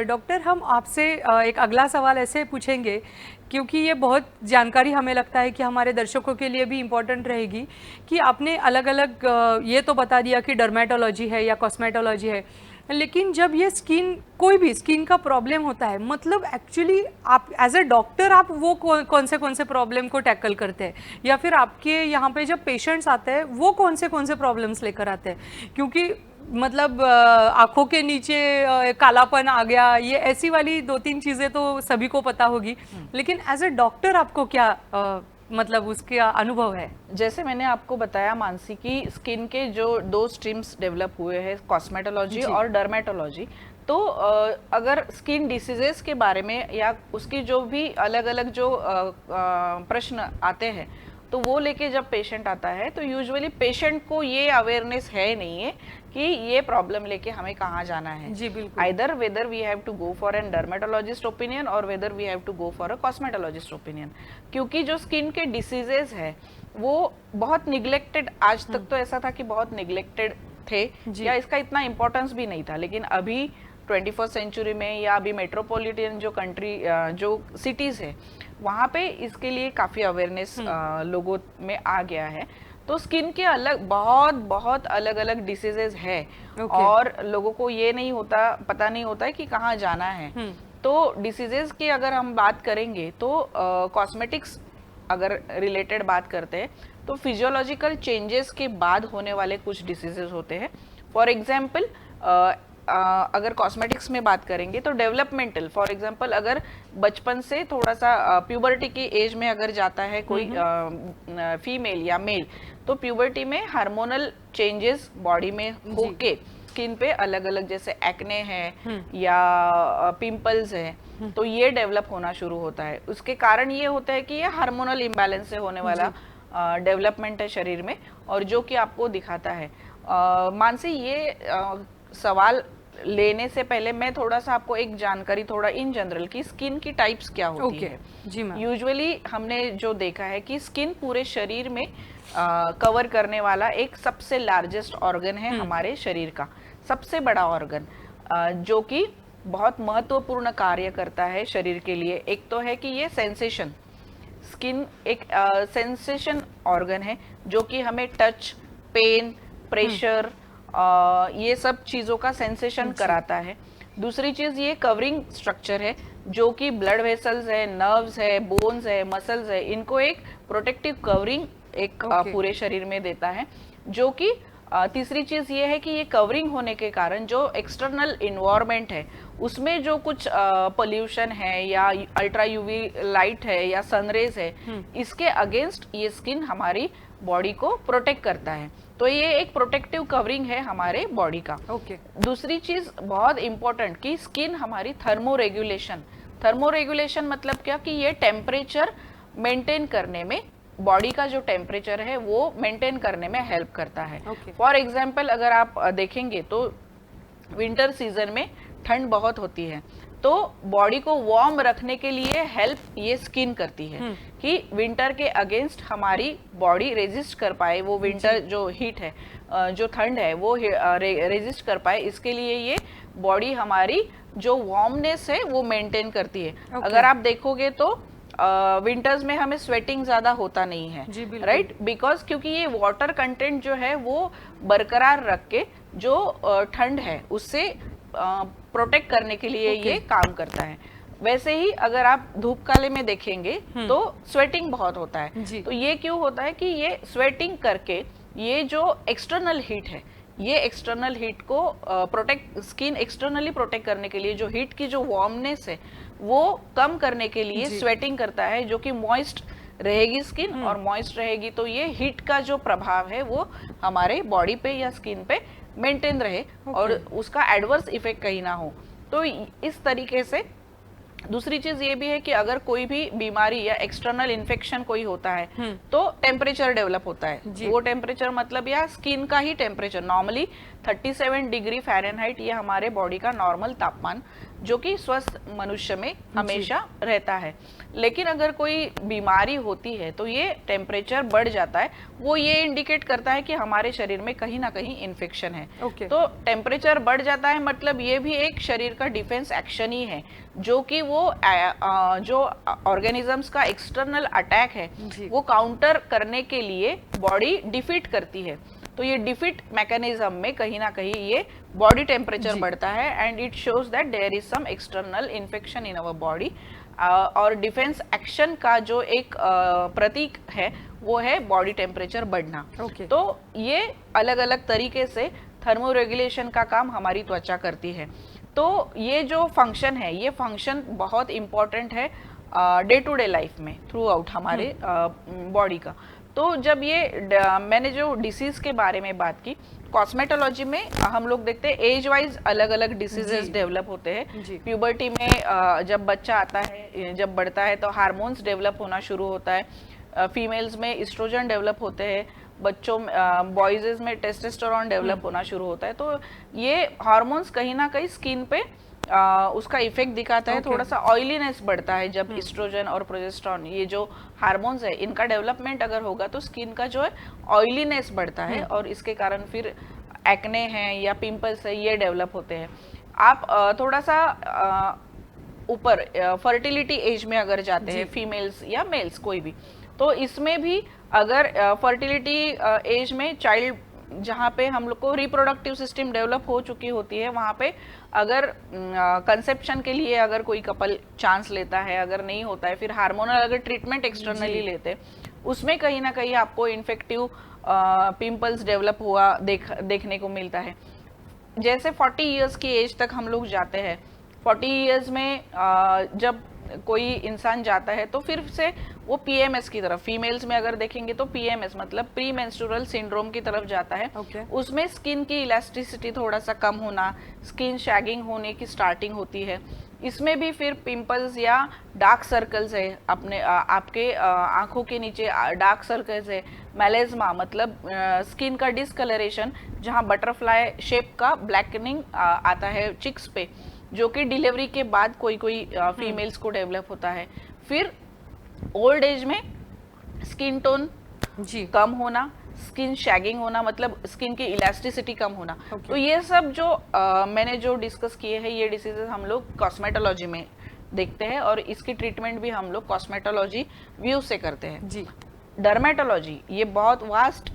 Doctor हम आपसे एक अगला सवाल ऐसे पूछेंगे, क्योंकि ये बहुत जानकारी हमें लगता है कि हमारे दर्शकों के लिए भी इम्पोर्टेंट रहेगी, कि आपने अलग अलग ये तो बता दिया कि डर्मेटोलॉजी है या कॉस्मेटोलॉजी है, लेकिन जब ये स्किन, कोई भी स्किन का प्रॉब्लम होता है, मतलब एक्चुअली आप एज ए डॉक्टर आप वो कौन से प्रॉब्लम को टैकल करते हैं, या फिर आपके यहाँ पे जब पेशेंट्स आते हैं वो कौन से प्रॉब्लम्स लेकर आते हैं? क्योंकि मतलब आंखों के नीचे कालापन आ गया, ये ऐसी वाली 2-3 चीज़ें तो सभी को पता होगी, लेकिन एज ए डॉक्टर आपको क्या मतलब उसका अनुभव है? जैसे मैंने आपको बताया मानसी, की स्किन के जो 2 स्ट्रीम्स डेवलप हुए हैं, कॉस्मेटोलॉजी और डर्मेटोलॉजी। तो अगर स्किन डिसीजेस के बारे में या उसकी जो भी अलग अलग जो प्रश्न आते हैं, तो वो लेके जब पेशेंट आता है तो यूजुअली पेशेंट को ये अवेयरनेस है नहीं है कि ये प्रॉब्लम लेके हमें कहाँ जाना है। जी बिल्कुल। Either whether we have to go for an dermatologist opinion और whether we have to go for a cosmetologist opinion, क्योंकि जो स्किन के डिसीजेज है वो बहुत निग्लेक्टेड, आज तक तो ऐसा था कि बहुत निग्लेक्टेड थे या इसका इतना इंपॉर्टेंस भी नहीं था, लेकिन अभी 21st सेंचुरी में या अभी मेट्रोपॉलिटन जो कंट्री जो सिटीज है वहाँ पे इसके लिए काफी अवेयरनेस लोगों में आ गया है। तो स्किन के बहुत अलग अलग डिसीजेज है और लोगों को ये नहीं होता, पता नहीं होता है कि कहाँ जाना है। तो डिसीजेज की अगर हम बात करेंगे तो कॉस्मेटिक्स अगर रिलेटेड बात करते हैं तो फिजियोलॉजिकल चेंजेस के बाद होने वाले कुछ डिसीजेस होते हैं। फॉर एग्जाम्पल अगर कॉस्मेटिक्स में बात करेंगे तो डेवलपमेंटल, फॉर एग्जांपल अगर बचपन से थोड़ा सा प्यूबर्टी की एज में अगर जाता है कोई फीमेल या मेल, तो प्यूबर्टी में हार्मोनल चेंजेस बॉडी में होके स्किन पे अलग अलग, जैसे एक्ने है या पिंपल्स है, तो ये डेवलप होना शुरू होता है। उसके कारण ये होता है कि ये हार्मोनल इम्बैलेंस से होने वाला डेवलपमेंट है शरीर में, और जो कि आपको दिखाता है। मानसी, ये सवाल लेने से पहले मैं थोड़ा सा आपको एक जानकारी, थोड़ा इन जनरल, की स्किन की टाइप्स क्या होती है। जी मैम। यूजुअली हमने जो देखा है कि स्किन पूरे शरीर में कवर करने वाला एक सबसे लार्जेस्ट ऑर्गन है हमारे शरीर का, सबसे बड़ा ऑर्गन, जो कि बहुत महत्वपूर्ण कार्य करता है शरीर के लिए। एक तो है कि ये सेंसेशन, स्किन एक सेंसेशन ऑर्गन है जो कि हमें टच, पेन, प्रेशर, ये सब चीज़ों का सेंसेशन कराता है। दूसरी चीज़ ये कवरिंग स्ट्रक्चर है, जो कि ब्लड वेसल्स है, नर्व्स है, बोन्स है, मसल्स है, इनको एक प्रोटेक्टिव कवरिंग एक पूरे शरीर में देता है। जो कि तीसरी चीज़ ये है कि ये कवरिंग होने के कारण जो एक्सटर्नल इन्वायरमेंट है उसमें जो कुछ पोल्यूशन है या अल्ट्रा यूवी लाइट है या सनरेज है, इसके अगेंस्ट ये स्किन हमारी बॉडी को प्रोटेक्ट करता है। तो ये एक प्रोटेक्टिव कवरिंग है हमारे बॉडी का। दूसरी चीज बहुत इंपॉर्टेंट कि स्किन हमारी थर्मो रेगुलेशन मतलब क्या, कि ये टेम्परेचर मेंटेन करने में, बॉडी का जो टेम्परेचर है वो मेंटेन करने में हेल्प करता है। फॉर एग्जाम्पल अगर आप देखेंगे तो विंटर सीजन में ठंड बहुत होती है, तो बॉडी को वार्म रखने के लिए हेल्प ये स्किन करती है कि विंटर के अगेंस्ट हमारी बॉडी रेजिस्ट कर पाए, वो विंटर जो हीट है, जो ठंड है वो रेजिस्ट कर पाए। इसके लिए ये बॉडी हमारी जो वार्मनेस है वो मेंटेन करती है। अगर आप देखोगे तो विंटर्स में हमें स्वेटिंग ज्यादा होता नहीं है, राइट, बिकॉज क्योंकि ये वाटर कंटेंट जो है वो बरकरार रख के जो ठंड है उससे प्रोटेक्ट करने के लिए ये काम करता है। वैसे ही अगर आप धूप काले में देखेंगे तो स्वेटिंग बहुत होता है। तो ये क्यों होता है कि ये स्वेटिंग करके ये जो एक्सटर्नल हीट है, ये एक्सटर्नल हीट को प्रोटेक्ट, स्किन एक्सटर्नली प्रोटेक्ट करने के लिए जो हीट की जो वार्मनेस है वो कम करने के लिए स्वेटिंग करता है, जो कि मॉइस्ट रहेगी स्किन, और मॉइस्ट रहेगी तो ये हीट का जो प्रभाव है वो हमारे बॉडी पे या स्किन पे मेंटेन रहे और उसका एडवर्स इफेक्ट कहीं ना हो। तो इस तरीके से दूसरी चीज ये भी है कि अगर कोई भी बीमारी या एक्सटर्नल इन्फेक्शन कोई होता है तो टेम्परेचर डेवलप होता है। वो टेम्परेचर मतलब या स्किन का ही टेम्परेचर, नॉर्मली 37 डिग्री फ़ारेनहाइट ये हमारे बॉडी का नॉर्मल तापमान जो कि स्वस्थ मनुष्य में हमेशा रहता है। लेकिन अगर कोई बीमारी होती है तो ये टेम्परेचर बढ़ जाता है, वो ये इंडिकेट करता है कि हमारे शरीर में कहीं ना कहीं इन्फेक्शन है। तो टेम्परेचर बढ़ जाता है मतलब ये भी एक शरीर का डिफेंस एक्शन ही है, जो कि वो जो ऑर्गेनिजम्स का एक्सटर्नल अटैक है वो काउंटर करने के लिए बॉडी डिफीट करती है। तो ये डिफीट मैकेनिज्म में कहीं ना कहीं ये बॉडी टेम्परेचर बढ़ता है and it shows that there is some external infection in our body. और डिफेंस एक्शन का जो एक प्रतीक है वो है बॉडी टेम्परेचर बढ़ना। तो ये अलग अलग तरीके से थर्मो रेगुलेशन का काम हमारी त्वचा करती है। तो ये जो फंक्शन है ये फंक्शन बहुत इम्पॉर्टेंट है डे टू डे लाइफ में थ्रू आउट हमारे बॉडी का। तो जब ये मैंने जो डिसीज के बारे में बात की, कॉस्मेटोलॉजी में हम लोग देखते हैं एज वाइज अलग अलग डिसीजेस डेवलप होते हैं। प्यूबर्टी में जब बच्चा आता है, जब बढ़ता है तो हार्मोन्स डेवलप होना शुरू होता है। फीमेल्स में एस्ट्रोजन डेवलप होते हैं, बच्चों बॉयज में टेस्टोस्टेरोन डेवलप होना शुरू होता है। तो ये हार्मोन्स कहीं ना कहीं स्किन पे उसका इफेक्ट दिखाता है। थोड़ा सा ऑयलीनेस बढ़ता है जब एस्ट्रोजन और प्रोजेस्टेरोन ये जो हार्मोन्स है इनका डेवलपमेंट अगर होगा तो स्किन का जो है ऑयलीनेस बढ़ता है और इसके कारण फिर एक्ने हैं या पिंपल्स है ये डेवलप होते हैं। आप थोड़ा सा ऊपर फर्टिलिटी एज में अगर जाते हैं, फीमेल्स या मेल्स कोई भी, तो इसमें भी अगर फर्टिलिटी एज में चाइल्ड जहाँ पे हम लोग को रिप्रोडक्टिव सिस्टम डेवलप हो चुकी होती है वहाँ पे अगर कंसेप्शन के लिए अगर कोई कपल चांस लेता है, अगर नहीं होता है, फिर हार्मोनल अगर ट्रीटमेंट एक्सटर्नली लेते हैं उसमें कहीं ना कहीं आपको इन्फेक्टिव पिंपल्स डेवलप हुआ देखने को मिलता है। जैसे 40 इयर्स की एज तक हम लोग जाते हैं, 40 इयर्स में जब कोई इंसान जाता है तो फिर से वो पीएमएस की तरफ, फीमेल्स में अगर देखेंगे तो पीएमएस मतलब प्री मेंस्ट्रुअल सिंड्रोम की तरफ जाता है। उसमें स्किन की इलास्टिसिटी थोड़ा सा कम होना, स्किन शैगिंग होने की स्टार्टिंग होती है। इसमें भी फिर पिंपल्स या डार्क सर्कल्स है, अपने आपके आंखों के नीचे डार्क सर्कल्स है, मेलेज्मा मतलब स्किन का डिस्कलरेशन जहाँ बटरफ्लाई शेप का ब्लैकनिंग आता है चिक्स पे, जो कि डिलीवरी के बाद कोई फीमेल्स को डेवलप होता है। फिर ओल्ड एज में स्किन टोन कम होना, स्किन शैगिंग होना मतलब स्किन की इलास्टिसिटी कम होना। तो ये सब जो मैंने जो डिस्कस किए हैं ये डिसीजेस हम लोग कॉस्मेटोलॉजी में देखते हैं और इसकी ट्रीटमेंट भी हम लोग कॉस्मेटोलॉजी व्यू से करते हैं। जी डर्मेटोलॉजी ये बहुत वास्ट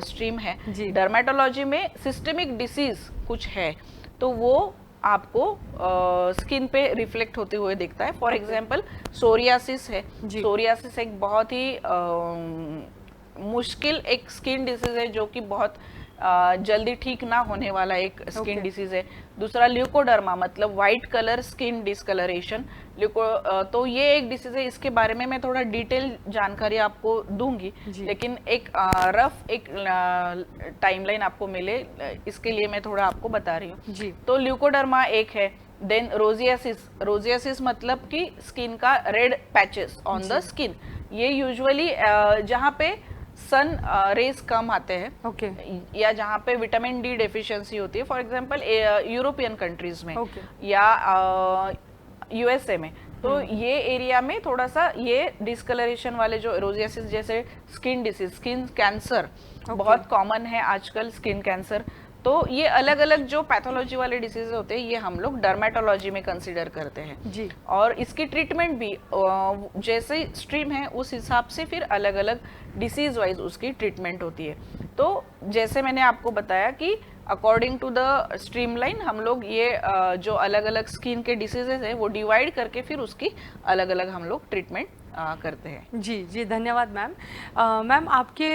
स्ट्रीम है। डर्मेटोलॉजी में सिस्टेमिक डिसीज कुछ है तो वो आपको स्किन पे रिफ्लेक्ट होते हुए दिखता है। फॉर एग्जांपल सोरियासिस है। सोरियासिस एक बहुत ही मुश्किल एक स्किन डिसीज है जो कि बहुत जल्दी ठीक ना होने वाला एक स्किन डिसीज है। दूसरा ल्यूकोडर्मा मतलब वाइट कलर स्किन डिस्कलरेशन, तो ये एक डिसीज है। इसके बारे में मैं थोड़ा डिटेल जानकारी आपको दूंगी, लेकिन एक रफ एक टाइमलाइन आपको मिले इसके लिए मैं थोड़ा आपको बता रही हूँ। तो ल्यूकोडर्मा एक है। देन रोजियासिस, रोजियासिस मतलब कि स्किन का red patches on the skin. ये यूजुअली जहाँ पे सन रेज कम आते हैं या जहाँ पे विटामिन डी डेफिशिएंसी होती है, फॉर एग्जांपल यूरोपियन कंट्रीज में या यूएसए में, तो ये एरिया में थोड़ा सा ये डिस्कलरेशन वाले जो रोजियासिस जैसे स्किन डिसीज, स्किन कैंसर बहुत कॉमन है आजकल, स्किन कैंसर। तो ये अलग अलग जो पैथोलॉजी वाले डिसीज होते हैं ये हम लोग डर्मेटोलॉजी में कंसीडर करते हैं जी। और इसकी ट्रीटमेंट भी जैसे स्ट्रीम है उस हिसाब से फिर अलग अलग डिसीज वाइज उसकी ट्रीटमेंट होती है। तो जैसे मैंने आपको बताया कि अकॉर्डिंग टू द स्ट्रीमलाइन हम लोग ये जो अलग अलग स्किन के डिसीजेज है वो डिवाइड करके फिर उसकी अलग अलग हम लोग ट्रीटमेंट करते हैं। जी जी धन्यवाद मैम। मैम आपके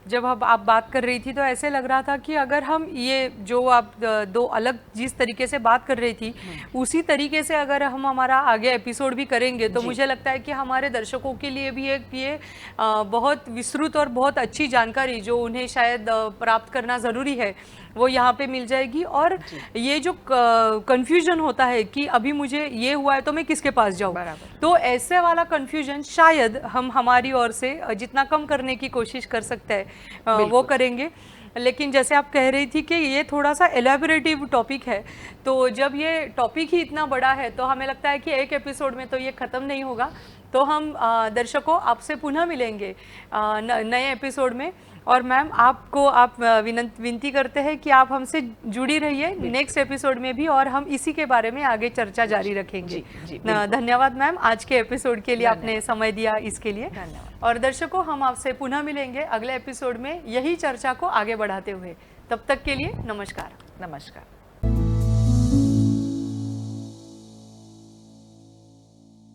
जब आप बात कर रही थी तो ऐसे लग रहा था कि अगर हम ये जो आप दो अलग जिस तरीके से बात कर रही थी उसी तरीके से अगर हम हमारा आगे एपिसोड भी करेंगे तो मुझे लगता है कि हमारे दर्शकों के लिए भी एक ये बहुत विस्तृत और बहुत अच्छी जानकारी जो उन्हें शायद प्राप्त करना ज़रूरी है वो यहाँ पे मिल जाएगी। और ये जो कंफ्यूजन होता है कि अभी मुझे ये हुआ है तो मैं किसके पास जाऊँ, तो ऐसे वाला कंफ्यूजन शायद हम हमारी ओर से जितना कम करने की कोशिश कर सकते हैं वो करेंगे। लेकिन जैसे आप कह रही थी कि ये थोड़ा सा एलैबोरेटिव टॉपिक है, तो जब ये टॉपिक ही इतना बड़ा है तो हमें लगता है कि एक एपिसोड में तो ये ख़त्म नहीं होगा। तो हम दर्शकों आपसे पुनः मिलेंगे नए एपिसोड में। और मैम आपको विनती करते हैं कि आप हमसे जुड़ी रहिए नेक्स्ट एपिसोड में भी, और हम इसी के बारे में आगे चर्चा जारी रखेंगे। धन्यवाद मैम, आज के एपिसोड के लिए आपने समय दिया, इसके लिए धन्यवाद। और दर्शकों हम आपसे पुनः मिलेंगे अगले एपिसोड में यही चर्चा को आगे बढ़ाते हुए। तब तक के लिए नमस्कार। नमस्कार।